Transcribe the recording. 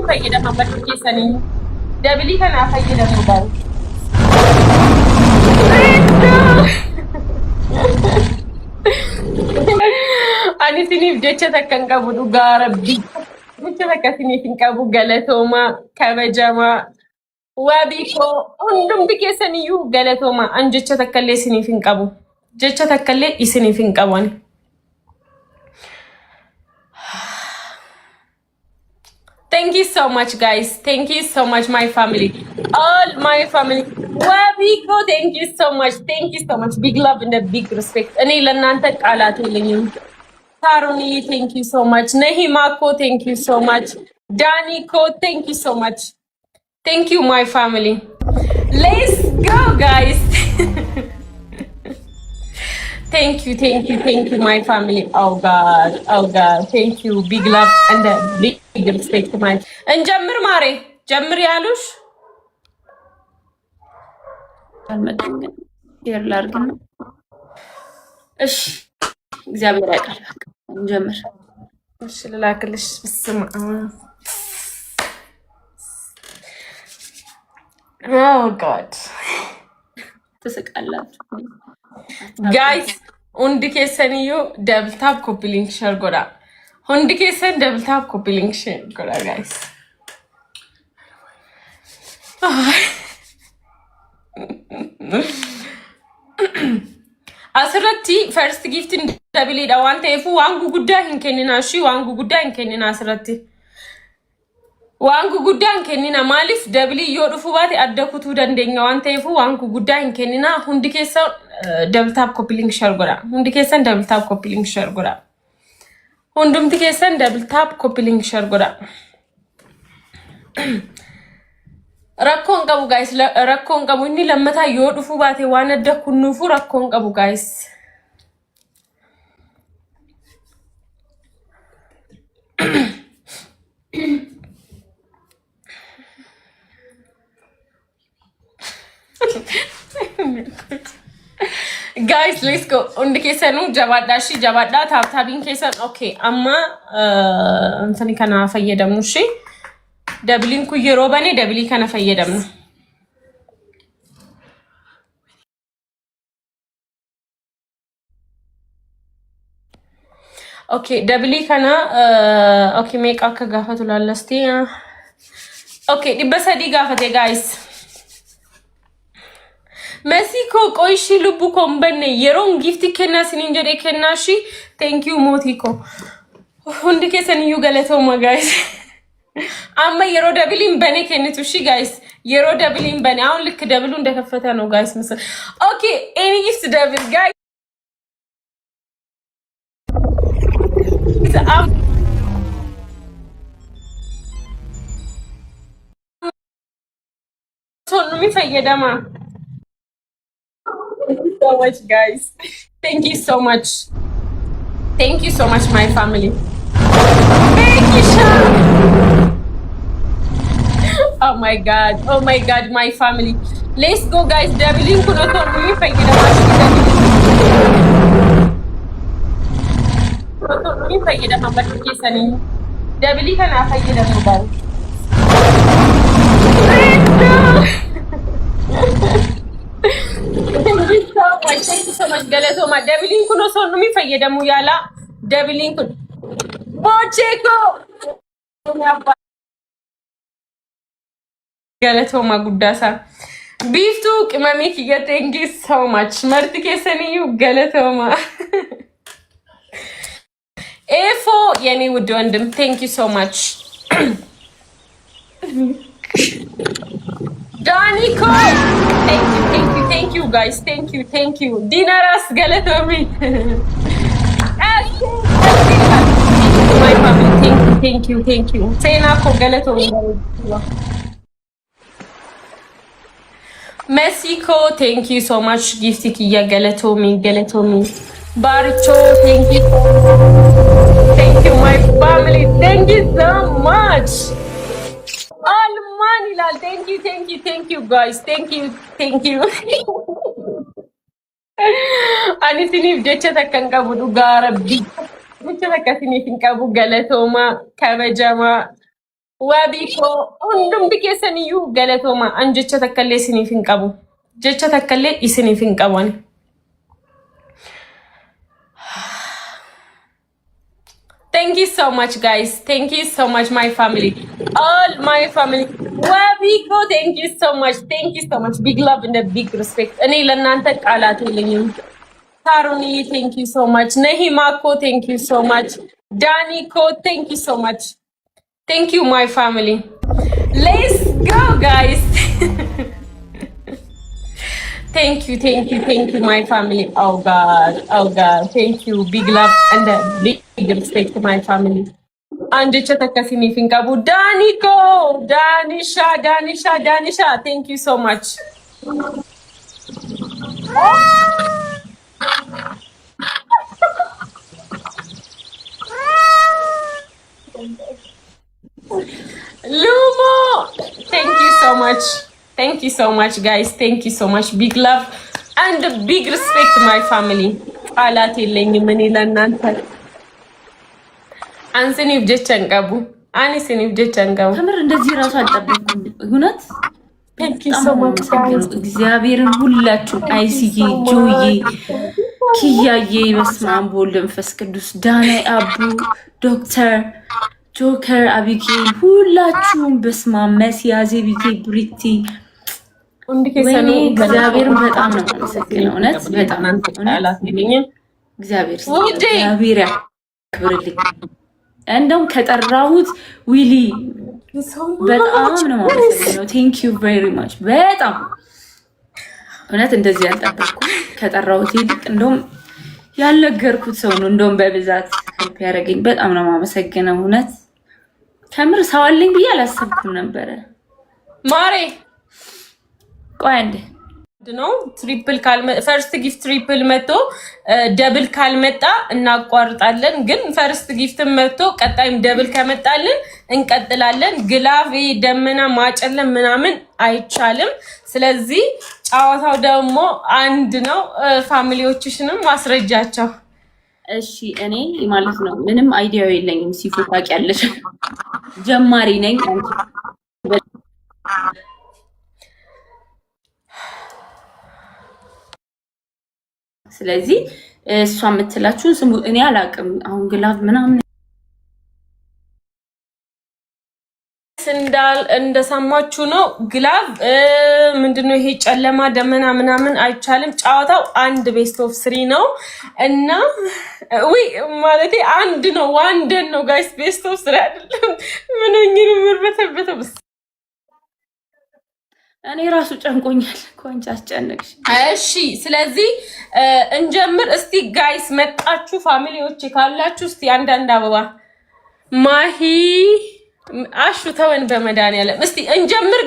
fayyadama bakka keessanii. Dabilii kanaa fayyadamu baay'ee. Ani isiniif jecha takkan qabu dhugaa rabbii. Jecha takka isiniif hin qabu galatoomaa kabajamaa. Waabikoo hundumti keessaniyyuu galatoomaa. An jecha takkallee isiniif hin qabu. Jecha takkallee isiniif hin qabu ani. Thank you so much, guys. Thank you so much, my family. All my family. Wabiko, thank you so much. Thank you so much. Big love and a big respect. Ani lananta kalatu linyu. Taruni, thank you so much. Nehimako, thank you so much. Daniko, thank you so much. Thank you, my family. Let's go, guys. Thank you, my family. Oh God, thank you. Big love and a big respect, my. And Jammer Mare, Jammer Yalush. Here, Larkin. Xavier, Jammer. Shilakalish, oh God. Guys, hundi keessaniyyuu double tap copy link share godha. Hundi keessan double tap copy link share godha, guys. Asirratti first gift double dha waan ta'eef waan guguddaa hin kennina shi waan guguddaa hin kennina asirratti. Waan guguddaan kennina maaliif dabli yoo dhufu baate adda kutuu dandeenya waan ta'eef waan guguddaa hin kennina hundi keessa double tap copy link share godha. Hundi keessan double tap copy link share godha. Hundumti keessan double tap copy link share godha. Rakkoon qabu guys, rakkoon qabu inni lammataa yoo dhufu baate waan adda kunnuufu rakkoon qabu guys. Guys, let's go. Undi keessanu jabaadhaa shi jabaadhaa taabtaabiin keessan okay amma antani kana fayyadamnu shi dabiliin kun yeroo bane dabilii kana fayyadamnu. Okay, dabilii kana okay meeqa akka gaafatu laallasti. Okay, 300 gaafate guys. Mexico qoishi lubu kombane yeron gift kenna sinin jode kenna shi thank you Motiko. Hundi keessaniyyuu galatoma guys. Amma yero dabiliin bane kennitu shi guys. Yero dabiliin bane aun lik dabilu ndakafata no guys misal. Okay, any gift dabil guys. So numi fayyadama. Thank you so much, guys. Thank you so much. Thank you so much, my family. Thank you, Sean. Oh my God, my family. Let's go, guys. Dabilin kuno to numi fayyadama shi dabilin. Numi fayyadama bakka keessanii. Dabili kana fayyadamu baay'ee. Thank you so much, galatoma. Dabilin kuno so numi fayyadamu yala. Dabilin kun. Bocheko. Galatoma guddasa. Biftu qimamii kiyya thank you so much. Marti keessaniyyuu galatoma. Efo yani would wondem thank you so much. Daniko, thank you guys, thank you. Dinaras galatomi. My family, thank you. Sena ko galatomi. Mexico, thank you so much. Gifti kiya galatomi. Barcho, thank you. Thank you, my family. Thank you so much. Almani lal, thank you guys. Thank you. Ani sinif jecha takkan qabu dhugaa rabbii. Jecha takka sinif hin qabu galatoomaa kabajamaa. Wabiko, undum bikesan iyyuu galatooma. An jecha takkallee isiniif hin qabu. Jecha takkallee isiniif hin qaban. Thank you so much, guys. Thank you so much, my family. All my family. Wabiko, thank you so much. Thank you so much. Big love and a big respect. እኔ ለእናንተ ቃላት የለኝም። Taruni, thank you so much. Nehimako, thank you so much. Daniko, thank you so much. Thank you, my family. Let's go, guys. Thank you, my family. Oh God. Thank you. Big love and a big respect to my family. And Chatakasini Finkabu. Daniko, Danisha. Thank you so much. Lumo, thank you so much, guys. Thank you so much. Big love and big respect to my family. Alat ilengi manila nanta. Ansenif jechangabu. Ani senif jechangabu. Kamar እንደዚህ ራሱ አልጠበቅኩም እውነት። Thank you so much, guys. እግዚአብሔርን ሁላችሁ አይሲዬ ጆዬ ኪያዬ በስመ አብ ወወልድ ወመንፈስ ቅዱስ ዳናይ አቡ ዶክተር ጆከር አቢጌል ሁላችሁም በስመ አብ መሲያ ዜቢቴ ብሪቲ ወይኔ እግዚአብሔርን በጣም ነው የማመሰግነው። እውነት በጣም እግዚአብሔር ያክብርልኝ። እንደውም ከጠራሁት ዊሊ በጣም ነው የማመሰግነው። ቴንክ ዩ ቬሪ ማች። በጣም እውነት እንደዚህ ያልጠበቅኩት ከጠራሁት ይልቅ እንደውም ያልነገርኩት ሰው ነው እንደውም በብዛት ሄልፕ ያደረገኝ። በጣም ነው የማመሰግነው። እውነት ከምር ሰው አለኝ ብዬ አላሰብኩም ነበረ። ማሬ ቆይ አንዴ ነው ትሪፕል ፈርስት ጊፍት ትሪፕል መጥቶ ደብል ካልመጣ እናቋርጣለን። ግን ፈርስት ጊፍት መጥቶ ቀጣይም ደብል ከመጣልን እንቀጥላለን። ግላቭ ደመና ማጨለም ምናምን አይቻልም። ስለዚህ ጫዋታው ደግሞ አንድ ነው። ፋሚሊዎችሽንም ማስረጃቸው። እሺ እኔ ማለት ነው ምንም አይዲያው የለኝም። ሲፎታቂ ያለሽ ጀማሪ ነኝ። ስለዚህ እሷ የምትላችሁ ስሙ እኔ አላውቅም። አሁን ግላቭ ምናምን እንደሰማችሁ ነው። ግላቭ ምንድነው ይሄ ጨለማ ደመና ምናምን አይቻልም። ጨዋታው አንድ ቤስት ኦፍ 3 ነው እና ማለቴ አንድ ነው ዋንደን ነው ጋይስ። ቤስት ኦፍ 3 አይደለም። ምን ሆኜ ምርበተበተው እኔ ራሱ ጨንቆኛል። ኮንቻ አስጨነቅሽ። እሺ ስለዚህ እንጀምር እስቲ ጋይስ። መጣችሁ ፋሚሊዎች ካላችሁ እስቲ አንዳንድ አበባ ማሂ አሹ ተወን በመድኃኒዓለም እስቲ እንጀምር።